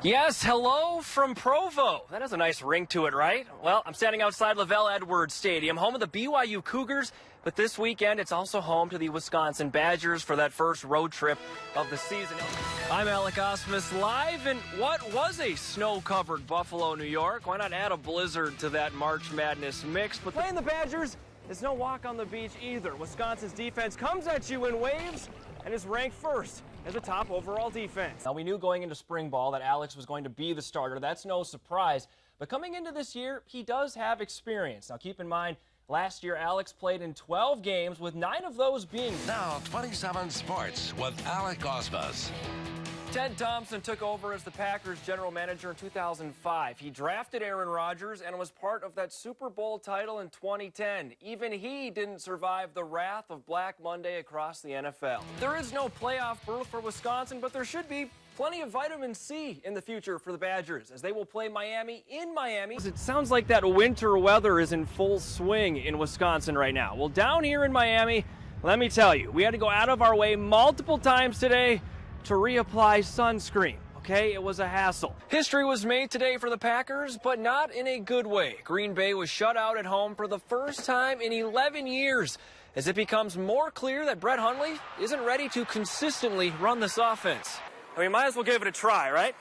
Yes, hello from Provo. That has a nice ring to it, right? Well, I'm standing outside Lavelle Edwards Stadium, home of the BYU Cougars, but this weekend it's also home to the Wisconsin Badgers for that first road trip of the season. I'm Alec Ausmus, live in what was a snow-covered Buffalo, New York. Why not add a blizzard to that March Madness mix? But playing the Badgers is no walk on the beach either. Wisconsin's defense comes at you in waves and is ranked first as a top overall defense. Now, we knew going into spring ball that Alex was going to be the starter. That's no surprise. But coming into this year, he does have experience. Now, keep in mind, last year, Alex played in 12 games, with 9 of those being... Now, 27 Sports with Alec Ausmus. Ted Thompson took over as the Packers general manager in 2005. He drafted Aaron Rodgers and was part of that Super Bowl title in 2010. Even he didn't survive the wrath of Black Monday across the NFL. There is no playoff berth for Wisconsin, but there should be plenty of vitamin C in the future for the Badgers, as they will play Miami in Miami. It sounds like that winter weather is in full swing in Wisconsin right now. Well, down here in Miami, let me tell you, we had to go out of our way multiple times today to reapply sunscreen. Okay, it was a hassle. History was made today for the Packers, but not in a good way. Green Bay was shut out at home for the first time in 11 years, as it becomes more clear that Brett Hundley isn't ready to consistently run this offense. I mean, might as well give it a try, right?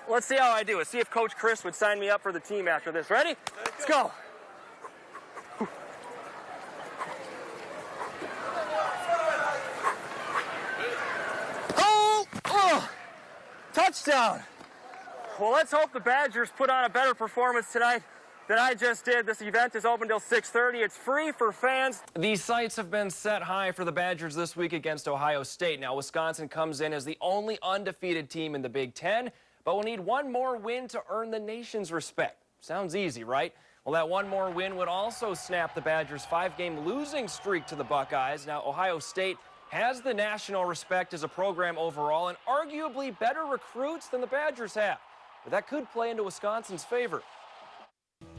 Let's see how I do. Let's see if Coach Chris would sign me up for the team after this. Ready? Let's go. Touchdown. Well, let's hope the Badgers put on a better performance tonight than I just did. This event is open till 6:30. It's free for fans. These sights have been set high for the Badgers this week against Ohio State. Now, Wisconsin comes in as the only undefeated team in the Big Ten, but will need one more win to earn the nation's respect. Sounds easy, right? Well, that one more win would also snap the Badgers' 5-game losing streak to the Buckeyes. Now, Ohio State has the national respect as a program overall and arguably better recruits than the Badgers have. But that could play into Wisconsin's favor.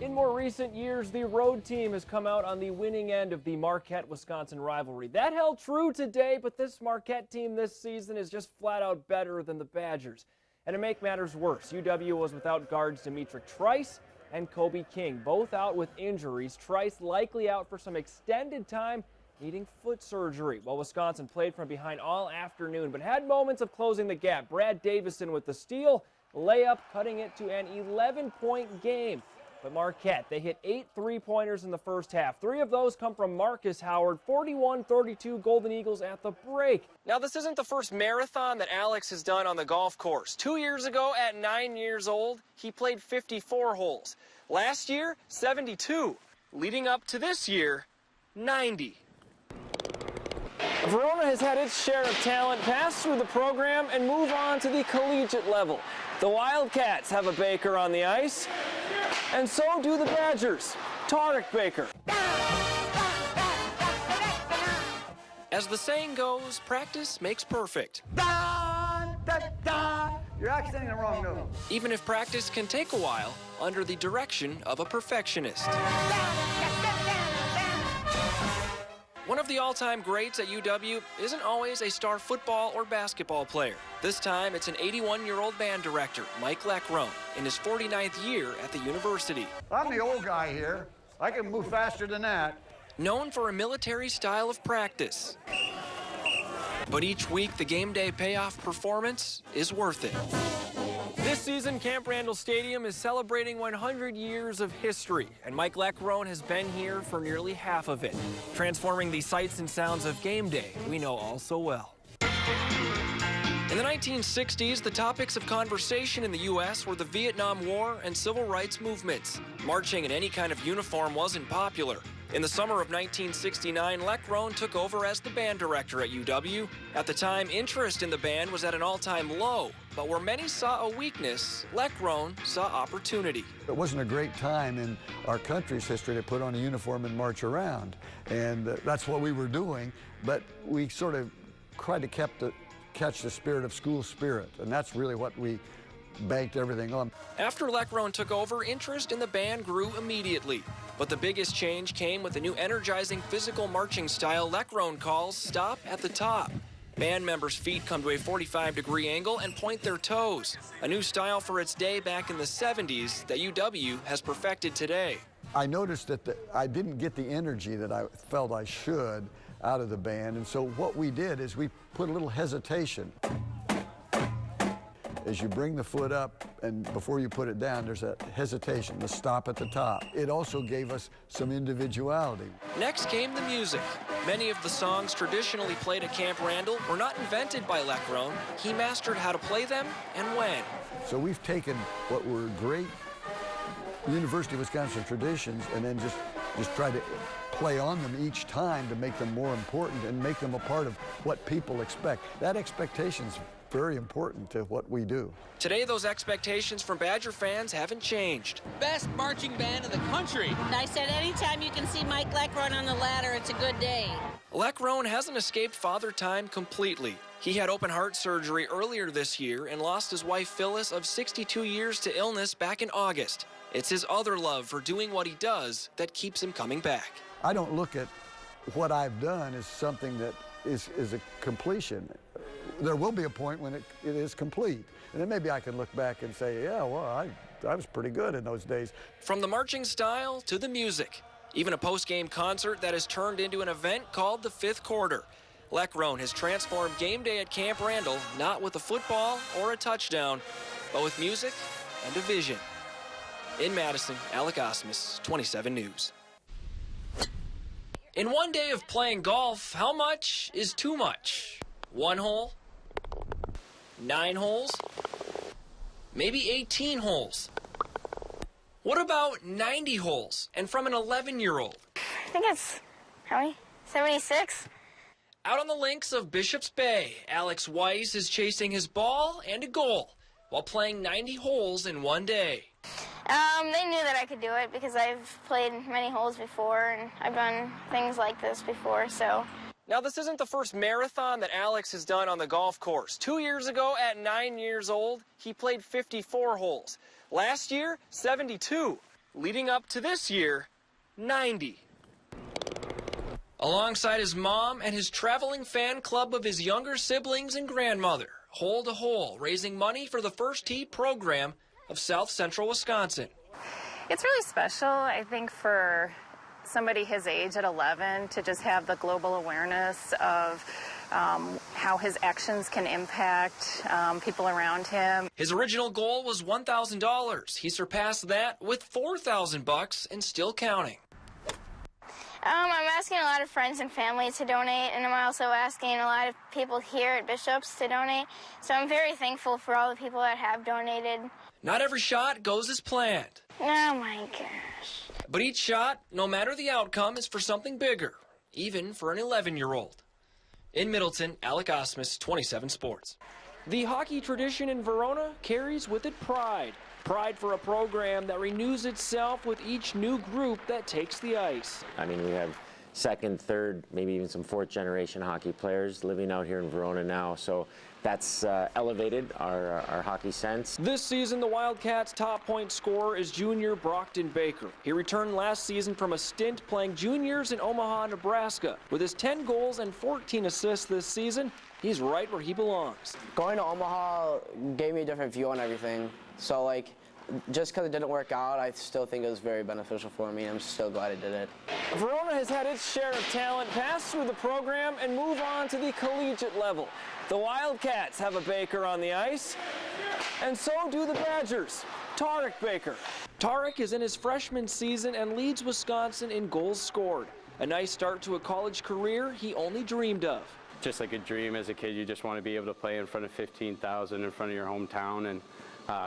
In more recent years, the road team has come out on the winning end of the Marquette-Wisconsin rivalry. That held true today, but this Marquette team this season is just flat out better than the Badgers. And to make matters worse, UW was without guards Demetric Trice and Kobe King, both out with injuries. Trice likely out for some extended time, needing foot surgery, while Wisconsin played from behind all afternoon, but had moments of closing the gap. Brad Davison with the steal, layup, cutting it to an 11-point game. But Marquette, they hit 8 3-pointers in the first half. 3 of those come from Marcus Howard, 41-32 Golden Eagles at the break. Now, this isn't the first marathon that Alex has done on the golf course. 2 years ago, at 9 years old, he played 54 holes. Last year, 72. Leading up to this year, 90. Verona has had its share of talent pass through the program and move on to the collegiate level. The Wildcats have a Baker on the ice, and so do the Badgers. Tarek Baker. As the saying goes, practice makes perfect. You're accenting the wrong note. Even if practice can take a while, under the direction of a perfectionist. One of the all-time greats at UW isn't always a star football or basketball player. This time, it's an 81-year-old band director, Mike Leckrone, in his 49th year at the university. I'm the old guy here. I can move faster than that. Known for a military style of practice. But each week, the game day payoff performance is worth it. This season, Camp Randall Stadium is celebrating 100 years of history, and Mike Leckrone has been here for nearly half of it, transforming the sights and sounds of game day we know all so well. In the 1960s, the topics of conversation in the U.S. were the Vietnam War and civil rights movements. Marching in any kind of uniform wasn't popular. In the summer of 1969, Leckrone took over as the band director at UW. At the time, interest in the band was at an all-time low, but where many saw a weakness, Leckrone saw opportunity. It wasn't a great time in our country's history to put on a uniform and march around, and that's what we were doing, but we sort of tried to catch the spirit of school spirit, and that's really what we banked everything on. After Leckrone took over, interest in the band grew immediately. But the biggest change came with the new energizing physical marching style Leckrone calls Stop at the Top. Band members' feet come to a 45-degree angle and point their toes, a new style for its day back in the 70s that UW has perfected today. I noticed that I didn't get the energy that I felt I should out of the band, and so what we did is we put a little hesitation. As you bring the foot up and before you put it down, there's a hesitation, the stop at the top. It also gave us some individuality. Next came the music. Many of the songs traditionally played at Camp Randall were not invented by Leckrone. He mastered how to play them and when. So we've taken what were great University of Wisconsin traditions and then just tried to play on them each time to make them more important and make them a part of what people expect. That expectation's very important to what we do. Today, those expectations from Badger fans haven't changed. Best marching band in the country. And I said, anytime you can see Mike Leckrone on the ladder, it's a good day. Leckrone hasn't escaped father time completely. He had open heart surgery earlier this year and lost his wife Phyllis of 62 years to illness back in August. It's his other love for doing what he does that keeps him coming back. I don't look at what I've done as something that is a completion. There will be a point when it is complete. And then maybe I can look back and say, yeah, well, I was pretty good in those days. From the marching style to the music, even a post-game concert that has turned into an event called the Fifth Quarter. Leckrone has transformed game day at Camp Randall, not with a football or a touchdown, but with music and a vision. In Madison, Alec Ausmus, 27 News. In one day of playing golf, how much is too much? 1 hole? 9 holes? Maybe 18 holes? What about 90 holes? And from an 11-year-old? I think it's, how many? 76? Out on the links of Bishop's Bay, Alex Weiss is chasing his ball and a goal while playing 90 holes in one day. They knew that I could do it because I've played many holes before and I've done things like this before, so. Now, this isn't the first marathon that Alex has done on the golf course. 2 years ago, at 9 years old, he played 54 holes. Last year, 72. Leading up to this year, 90. Alongside his mom and his traveling fan club of his younger siblings and grandmother, hole to hole, raising money for the First Tee program of South Central Wisconsin. It's really special, I think, for somebody his age at 11 to just have the global awareness of how his actions can impact people around him. His original goal was $1,000. He surpassed that with $4,000 and still counting. I'm asking a lot of friends and family to donate, and I'm also asking a lot of people here at Bishop's to donate. So I'm very thankful for all the people that have donated. Not every shot goes as planned. Oh my gosh. But each shot, no matter the outcome, is for something bigger, even for an 11-year-old. In Middleton, Alec Ausmus, 27 Sports. The hockey tradition in Verona carries with it pride. Pride for a program that renews itself with each new group that takes the ice. I mean, we have second, third, maybe even some fourth generation hockey players living out here in Verona now. So that's elevated our hockey sense. This season, the Wildcats' top point scorer is junior Brockton Baker. He returned last season from a stint playing juniors in Omaha, Nebraska. With his 10 goals and 14 assists this season, he's right where he belongs. Going to Omaha gave me a different view on everything. So, like, just because it didn't work out, I still think it was very beneficial for me. I'm still glad I did it. Verona has had its share of talent pass through the program and move on to the collegiate level. The Wildcats have a Baker on the ice, and so do the Badgers. Tarek Baker. Tarek is in his freshman season and leads Wisconsin in goals scored. A nice start to a college career he only dreamed of. Just like a dream as a kid, you just want to be able to play in front of 15,000 in front of your hometown. And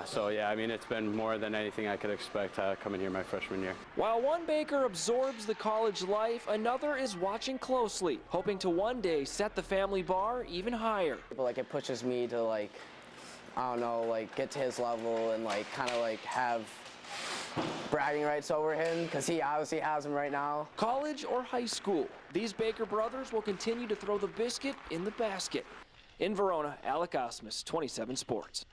so, yeah, I mean, it's been more than anything I could expect coming here my freshman year. While one Baker absorbs the college life, another is watching closely, hoping to one day set the family bar even higher. Like, it pushes me to, like, I don't know, like, get to his level and, like, kind of, like, have bragging rights over him, because he obviously has them right now. College or high school, these Baker brothers will continue to throw the biscuit in the basket. In Verona, Alec Ausmus, 27 Sports.